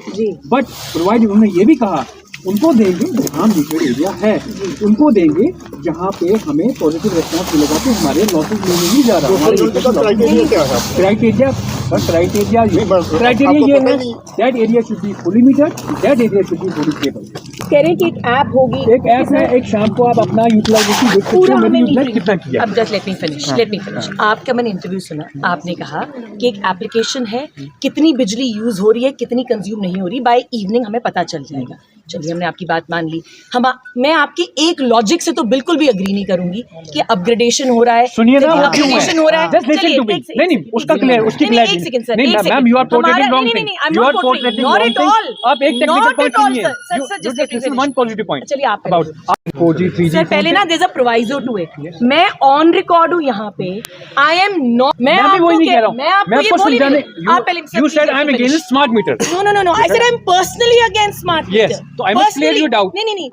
Ji, but provide उन्होंने ये भी कहा उनको देंगे जहाँ मीटेड एरिया है, उनको देंगे जहाँ पे हमें पॉजिटिव रेस्पॉन्स मिलेगा कि हमारे लॉसेस लेने नहीं जा रहा। क्राइटेरिया ये है, that area should be fully metered, that area should be fully stable. कह रहे हैं कि एक ऐप होगी, एक ऐप है, एक शाम को आप अपना यूटिलाइजेशन देख सकते हो, मैंने यूटिलाइज कितना किया। अब जस्ट लेट मी फिनिश। आपका मैंने इंटरव्यू सुना, आपने कहा कि एक एप्लीकेशन है, कितनी बिजली यूज हो रही है, कितनी कंज्यूम नहीं हो रही, बाय इवनिंग हमें पता चल जाएगा। चलिए, हमने आपकी बात मान ली। मैं आपके एक लॉजिक से तो बिल्कुल भी अग्री नहीं करूंगी कि अपग्रेडेशन हो रहा है। सुनिए ना, अपग्रेडेशन हो रहा है। नहीं, उसका क्लियर, उसकी क्लियर नहीं ma'am, you are portraying wrong thing, you are portraying wrong thing. आप एक टेक्निकल पॉइंट सुनिए, this is one positive point. चलिए, आप अबाउट 4G 3G सर, पहले ना there is a proviso to it. मैं ऑन रिकॉर्ड हूं यहाँ पे, आई एम नॉट, मैं आपको वही नहीं कह रहा हूं, मैं आपको ये बोल रही हूं। आप पहले you said I am against smart meter. No, I said I am personally against smart meter. Yes, तो I must clear your doubt. नहीं,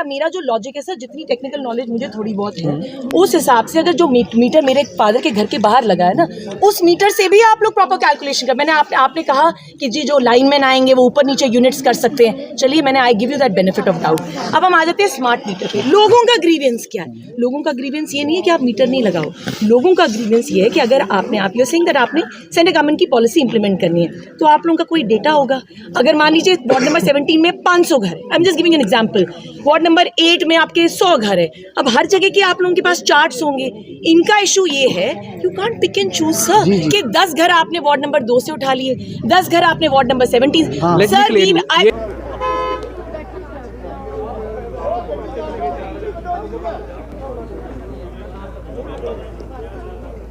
मेरा जो लॉजिक है सर, जितनी टेक्निकल नॉलेज मुझे थोड़ी बहुत है, उस हिसाब से अगर जो मीटर मेरे फादर के घर के बाहर लगा है ना, उस मीटर से भी आप लोग प्रॉपर कैलकुलेशन कर। मैंने आपने कहा कि जी जो लाइनमैन आएंगे वो ऊपर नीचे यूनिट्स कर सकते हैं। चलिए, मैंने I give you that benefit of doubt. अब हम आ जाते हैं स्मार्ट मीटर पे। लोगों का ग्रीवेंस क्या है? लोगों का ग्रीवेंस ये नहीं है कि आप मीटर नहीं लगाओ। लोगों का ग्रीवेंस ये है कि अगर आपने यू सेइंग दैट आपने सेंट्रल गवर्नमेंट की पॉलिसी इंप्लीमेंट करनी है, तो आप लोगों का कोई डेटा होगा। अगर मान लीजिए वार्ड नंबर 17 में 500 घर है, I am just giving an example, ward number 8 में आपके 100 घर है, अब हर जगह के आप लोगों के पास चार्ट्स होंगे। इनका इशू ये है, you can't pick and choose sir, कि 10 घर आपने वार्ड नंबर 2 से उठा लिए, 10 घर आपने वार्ड नंबर 17। सर,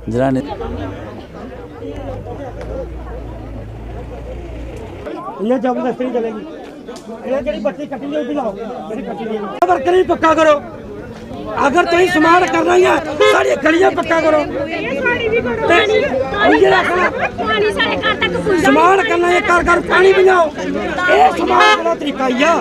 जरा ये जबरदस्ती चलेगी, ये बच्ची कटी भी लाओ, वर्कर पक्का करो। अगर तुम समार कर रही है, सारी गलियां पक्का करो। समार करना है, कर पानी भी लाओ, ये समार का तरीका ही है।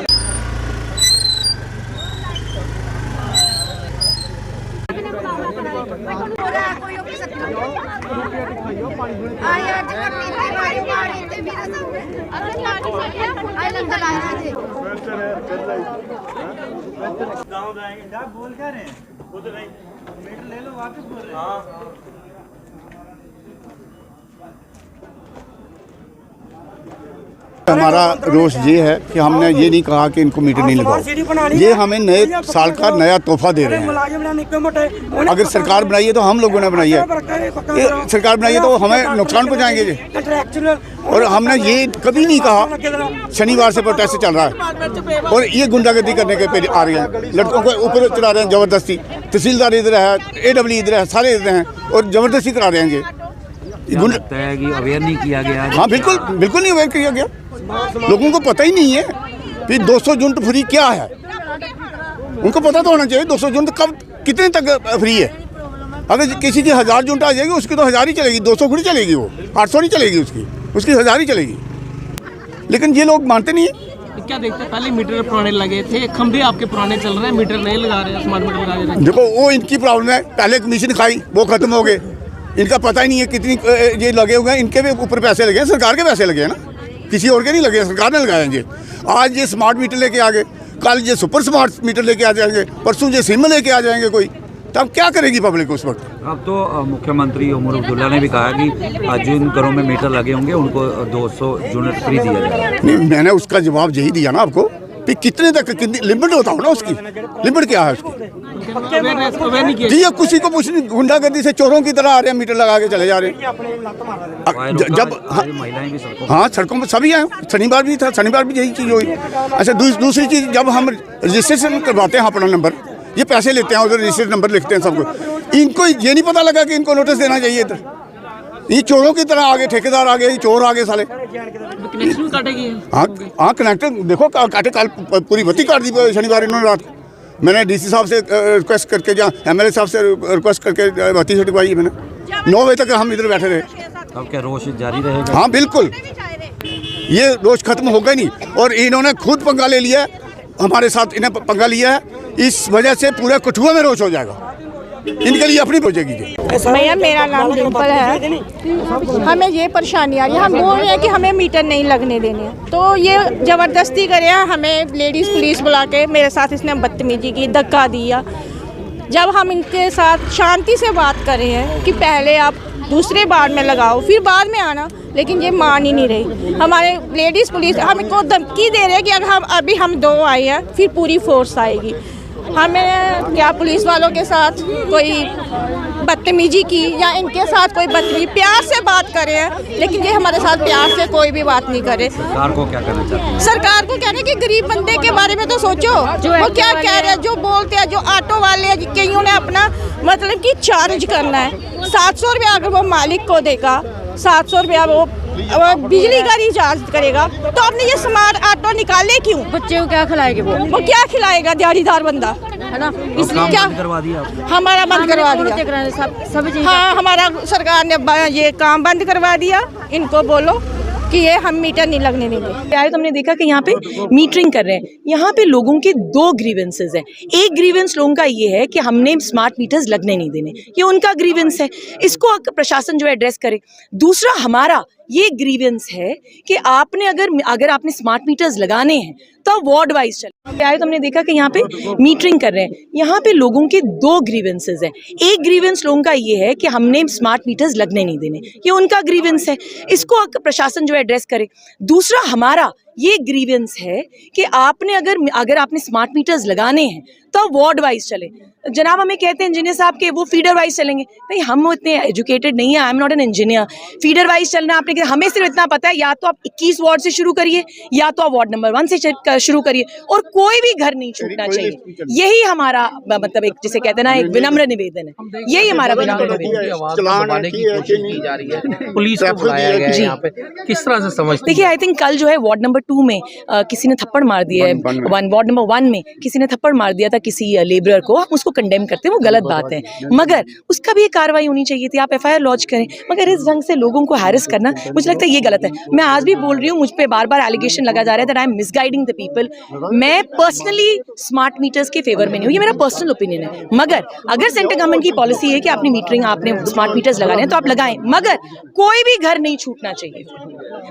बोल क्या रहे हैं? मीटर ले लो, वापस बोल रहे हैं। हमारा रोष ये है कि हमने ये नहीं कहा कि इनको मीटर नहीं लगाओ, ये हमें नए साल का नया तोहफा दे रहे हैं। अगर सरकार बनाई है तो हम लोगों ने बनाई है, सरकार बनाई है तो हमें नुकसान पहुंचाएंगे जी। और हमने ये कभी नहीं कहा। शनिवार से प्रोटेस्ट चल रहा है और ये गुंडागर्दी करने के पे आ रहे हैं, लड़कों को ऊपर चढ़ा रहे हैं जबरदस्ती। तहसीलदार इधर है, AW इधर है, सारे इधर हैं और जबरदस्ती करा रहे हैं ये। लगता है कि अवेयर नहीं किया गया। हाँ, बिल्कुल नहीं अवेयर किया गया। लोगों को पता ही नहीं है कि 200 यूनिट फ्री क्या है। उनको पता तो होना चाहिए 200 यूनिट कब कितने तक फ्री है। अगर किसी की 1000 यूनिट आ जाएगी, उसकी तो 1000 ही चलेगी, 200 थोड़ी चलेगी, वो 800 नहीं चलेगी, उसकी 1000 ही चलेगी। लेकिन ये लोग मानते नहीं है। क्या देखते हैं, पहले मीटर पुराने लगे थे, खंभे आपके पुराने चल रहे हैं, मीटर नहीं लगा रहे हैं, स्मार्ट मीटर लगा रहे हैं। देखो, वो इनकी प्रॉब्लम है। पहले कमीशन खाई, वो खत्म हो गए। इनका पता ही नहीं है कितनी ये लगे हुए हैं। इनके भी ऊपर पैसे लगे हैं, सरकार के पैसे लगे हैं ना, किसी और के नहीं लगे, सरकार ने लगाए हैं। आज ये स्मार्ट मीटर लेके आ गए, कल ये सुपर स्मार्ट मीटर लेके आ जाएंगे, परसों ये सिम लेके आ जाएंगे कोई, तब क्या करेगी पब्लिक उस वक्त? अब तो मुख्यमंत्री उमर अब्दुल्ला ने भी कहा कि जिन घरों में मीटर लगे होंगे उनको 200 यूनिट फ्री दिया जाएगा। नहीं, मैंने उसका जवाब यही दिया ना आपको कि कितने तक, कितनी लिमिट होता हो ना उसकी, लिमिट क्या है उसकी जी। ये किसी को कुछ नहीं, गुंडागर्दी से चोरों की तरह आ रहे हैं, मीटर लगा के चले जा रहे हैं। जब हाँ, सड़कों पर सभी आए, शनिवार भी था, शनिवार भी यही चीज़ हुई। अच्छा, दूसरी चीज़, जब हम रजिस्ट्रेशन करवाते हैं अपना नंबर, ये पैसे लेते हैं, उधर रजिस्ट्रेशन नंबर लिखते हैं सबको, इनको ये नहीं पता लगा कि इनको नोटिस देना चाहिए। इधर ये चोरों की तरह आगे, ठेकेदार आगे, ये चोर आगे साले। कनेक्शन काटेगी। हाँ कनेक्टर देखो काटे, कल पूरी बत्ती काट दी शनिवार इन्होंने रात को। मैंने डीसी साहब से रिक्वेस्ट करके, जहाँ एमएलए साहब से रिक्वेस्ट करके बत्ती छुटवाई मैंने। 9 बजे तक हम इधर बैठे रहे। अब क्या रोष जारी रहेगा? हाँ बिल्कुल, ये रोष खत्म होगा नहीं। और इन्होंने खुद पंगा ले लिया है, हमारे साथ इन्हें पंगा लिया है, इस वजह से पूरे कठुआ में रोष हो जाएगा। इनके लिए अपनी प्रोजेक्ट भैया मेरा नाम डिम्पल है। हमें ये परेशानी आ रही है, हम बोल रहे हैं कि हमें मीटर नहीं लगने देने, तो ये ज़बरदस्ती करे हैं। हमें लेडीज़ पुलिस बुला के मेरे साथ इसने बदतमीजी की, धक्का दिया। जब हम इनके साथ शांति से बात कर रहे हैं कि पहले आप दूसरे वार्ड में लगाओ फिर बाद में आना, लेकिन ये मान ही नहीं रही। हमारे लेडीज़ पुलिस हमको धमकी दे रहे हैं कि अगर अभी हम 2 आए हैं फिर पूरी फोर्स आएगी। हमें क्या पुलिस वालों के साथ कोई बदतमीजी की या इनके साथ कोई बदतमीजी, प्यार से बात करे हैं, लेकिन ये हमारे साथ प्यार से कोई भी बात नहीं करे। सरकार को क्या करना चाहते हैं? सरकार को कहना कि गरीब बंदे के बारे में तो सोचो, वो क्या कह रहे हैं, जो बोलते हैं, जो ऑटो वाले हैं, कईयों ने अपना मतलब कि चार्ज करना है 700 रुपया। अगर वो मालिक को देगा 700 रुपया वो बिजली का रिचार्ज करेगा, तो आपने ये स्मार्ट ऑटो निकाले क्यों? बच्चे को क्या खिलाएगा? वो क्या खिलाएगा दिहाड़ीदार बंदा, है ना? इसलिए क्या करवा दिया हमारा बंद करवा दिया। हाँ, हमारा सरकार ने ये काम बंद करवा दिया। इनको बोलो कि ये हम मीटर नहीं लगने देंगे। आए तो हमने देखा कि यहाँ पे मीटरिंग कर रहे हैं। यहाँ पे लोगों के 2 ग्रीवेंसेस हैं। एक ग्रीवेंस लोगों का ये है कि हमने स्मार्ट मीटर्स लगने नहीं देने, ये उनका ग्रीवेंस है, इसको प्रशासन जो है एड्रेस करे। दूसरा हमारा ये ग्रीवेंस है कि आपने अगर आपने स्मार्ट मीटर्स लगाने हैं तो वार्ड वाइज चले। आए तो हमने देखा कि यहाँ पे मीटरिंग कर रहे हैं। यहाँ पे लोगों के 2 ग्रीवेंसेस हैं। एक ग्रीवेंस लोगों का ये है कि हमने स्मार्ट मीटर्स लगने नहीं देने, ये उनका ग्रीवेंस है, इसको प्रशासन जो है एड्रेस करे। दूसरा हमारा ये ग्रीवेंस है कि आपने अगर आपने स्मार्ट मीटर्स लगाने हैं तो वार्ड वाइज चले। जनाब हमें कहते हैं इंजीनियर साहब के वो फीडर वाइज चलेंगे। नहीं, हम इतने एजुकेटेड नहीं है, I am not an engineer. Feeder wise चलना आपने, हमें सिर्फ इतना पता है, या तो आप 21 वार्ड से शुरू करिए या तो आप वार्ड नंबर 1 से शुरू करिए, और कोई भी घर नहीं छूटना चाहिए। यही हमारा मतलब एक जिसे कहते हैं ना, एक विनम्र निवेदन है। यही हमारा विनम्र निवेदन है। पुलिस को बुलाया गया है यहाँ पे, किस तरह से समझते? देखिए, आई थिंक कल जो है वार्ड नंबर 2 में किसी ने थप्पड़ मार दिया है, वार्ड नंबर 1 में किसी ने थप्पड़ मार दिया था किसी लेबरर को। हम उसको कंडेम करते हैं, वो गलत बात है, मगर उसका भी एक कार्रवाई होनी चाहिए थी। आप एफआईआर लॉन्च करें, मगर इस ढंग से लोगों को हैरेस करना मुझे लगता है ये गलत है। मैं आज भी बोल रही हूँ, मुझ पे बार बार एलिगेशन लगा जा रहा है that I am misguiding the people. मैं पर्सनली स्मार्ट मीटर्स के फेवर में नहीं हूँ, ये मेरा पर्सनल ओपिनियन है। मगर अगर सेंट्रल गवर्नमेंट की पॉलिसी है कि आपने मीटरिंग, आपने स्मार्ट मीटर्स लगाने हैं तो आप लगाएं, मगर कोई भी घर नहीं छूटना चाहिए।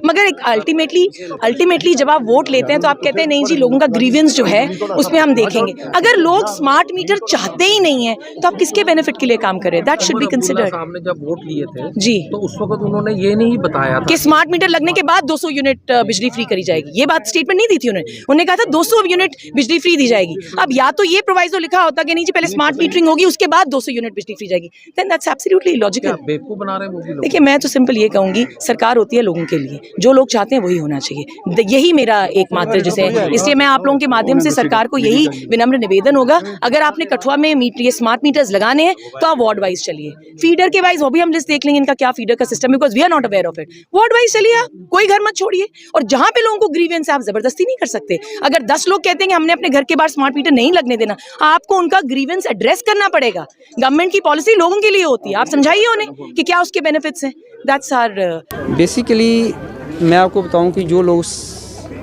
मगर एक अल्टीमेटली जब आप वोट लेते हैं तो आप कहते हैं नहीं जी, लोगों का ग्रीवेंस जो है उसमें हम देखेंगे। अगर लोग स्मार्ट मीटर चाहते ही नहीं है तो आप किसके बेनिफिट के लिए काम कर रहे हैं? That should be considered. सामने जब वोट लिए थे जी, तो उस वक्त उन्होंने ये नहीं बताया था कि स्मार्ट मीटर लगने के बाद 200 यूनिट बिजली फ्री करी जाएगी। ये बात स्टेटमेंट नहीं दी थी उन्होंने कहा था 200 यूनिट बिजली फ्री दी जाएगी। अब या तो ये प्रोवाइजो लिखा होता कि नहीं जी, पहले स्मार्ट मीटरिंग होगी उसके बाद 200 यूनिट बिजली फ्री जाएगी, देन दैट्स एब्सोल्युटली इलॉजिकल। बेवकूफ बना रहे हैं वो भी लोग। देखिए, मैं तो सिंपल ये कहूंगी, सरकार होती है लोगों के लिए, जो लोग चाहते हैं वही होना चाहिए। यही मेरा एकमात्र जिसे, इसलिए मैं आप लोगों के माध्यम से सरकार को यही विनम्र निवेदन होगा, अगर आपने कठुआ में ये स्मार्ट मीटर्स लगाने हैं तो आप वार्ड वाइज चलिए। फीडर के वाइज वो भी हम लिस्ट देख लेंगे इनका क्या फीडर का system, because we are not aware of it. Ward wise चलिए, आप कोई घर मत छोड़िए। और जहां पे लोगों को ग्रीवेंस है आप जबरदस्ती नहीं कर सकते। अगर 10 लोग कहते हैं कि हमने अपने घर के बाहर स्मार्ट मीटर नहीं लगने देना, आपको उनका ग्रीवेंस एड्रेस करना पड़ेगा। गवर्नमेंट की पॉलिसी लोगों के लिए होती है, आप समझाइए उन्हें कि क्या उसके बेनिफिट्स हैं। दैट्स आवर बेसिकली मैं आपको बताऊं कि जो लोग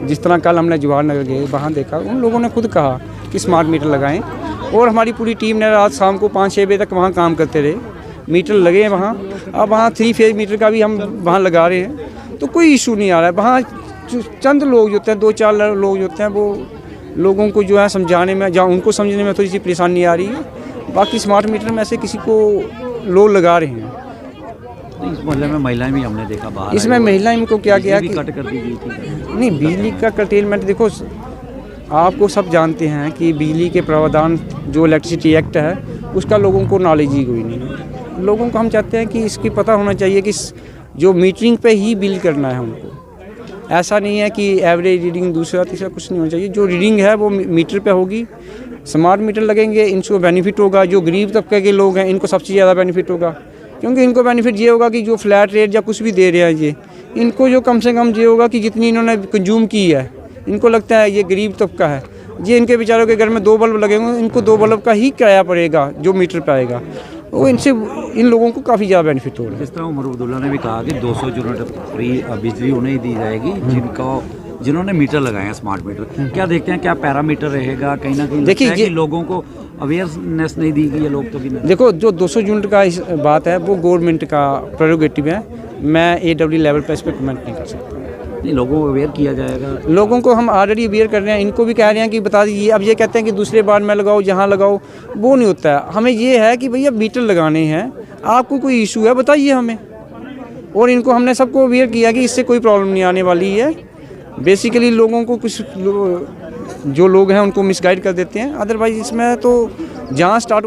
जिस तरह कल हमने जवाहर नगर गए वहाँ देखा, उन लोगों ने खुद कहा कि स्मार्ट मीटर लगाएं, और हमारी पूरी टीम ने रात शाम को 5-6 बजे तक वहाँ काम करते रहे। मीटर लगे हैं वहाँ। अब वहाँ 3 फेज मीटर का भी हम वहाँ लगा रहे हैं, तो कोई इशू नहीं आ रहा है। वहाँ चंद लोग जो होते हैं, 2-4 लोग जो होते हैं, वो लोगों को जो है समझाने में, जहाँ उनको समझने में थोड़ी सी परेशानी आ रही है। बाकी स्मार्ट मीटर में से किसी को लोग लगा रहे हैं। इस मोहल्ले में महिलाएं भी हमने देखा बाहर, इसमें महिलाएं को क्या किया कि कट कर दी गई थी। नहीं, बिजली का कर्टेलमेंट देखो, आपको सब जानते हैं कि बिजली के प्रावधान जो इलेक्ट्रिसिटी एक्ट है उसका लोगों को नॉलेज ही कोई नहीं है। लोगों को हम चाहते हैं कि इसकी पता होना चाहिए कि जो मीटरिंग पे ही बिल करना है उनको। ऐसा नहीं है कि एवरेज रीडिंग दूसरा तीसरा कुछ नहीं होना चाहिए। जो रीडिंग है वो मीटर पे होगी। स्मार्ट मीटर लगेंगे, इनको बेनिफिट होगा। जो गरीब तबके के लोग हैं इनको सबसे ज़्यादा बेनिफिट होगा, क्योंकि इनको बेनिफिट ये होगा कि जो फ्लैट रेट या कुछ भी दे रहे हैं ये, इनको जो कम से कम ये होगा कि जितनी इन्होंने कंज्यूम की है, इनको लगता है ये गरीब तबका है, ये इनके बेचारों के घर में 2 बल्ब लगे होंगे, इनको 2 बल्ब का ही किराया पड़ेगा जो मीटर पे आएगा, वो इनसे इन लोगों को काफ़ी ज़्यादा बेनिफिट हो रहा है। जिस तरह उमर अब्दुल्ला ने भी कहा कि 200 यूनिट फ्री बिजली उन्हें ही दी जाएगी जिन्होंने मीटर लगाए हैं, स्मार्ट मीटर। क्या देखते हैं, क्या पैरामीटर रहेगा? कहीं ना कहीं देखिए, कि लोगों को अवेयरनेस नहीं दी गई है, लोग तो भी नहीं। देखो, जो 200 यूनिट का इस बात है वो गवर्नमेंट का प्रेरोगेटिव है, मैं AW लेवल पर इस पर कमेंट नहीं कर सकता। नहीं, लोगों को अवेयर किया जाएगा। लोगों को हम ऑलरेडी अवेयर कर रहे हैं, इनको भी कह रहे हैं कि बता दीजिए। अब ये कहते हैं कि दूसरे बार में लगाओ, जहाँ लगाओ, वो नहीं होता है। हमें ये है कि भैया मीटर लगाने हैं, आपको कोई इशू है बताइए हमें, और इनको हमने सबको अवेयर किया कि इससे कोई प्रॉब्लम नहीं आने वाली है। बेसिकली लोगों को कुछ जो लोग हैं उनको मिसगाइड कर देते हैं, अदरवाइज इसमें तो जहाँ स्टार्ट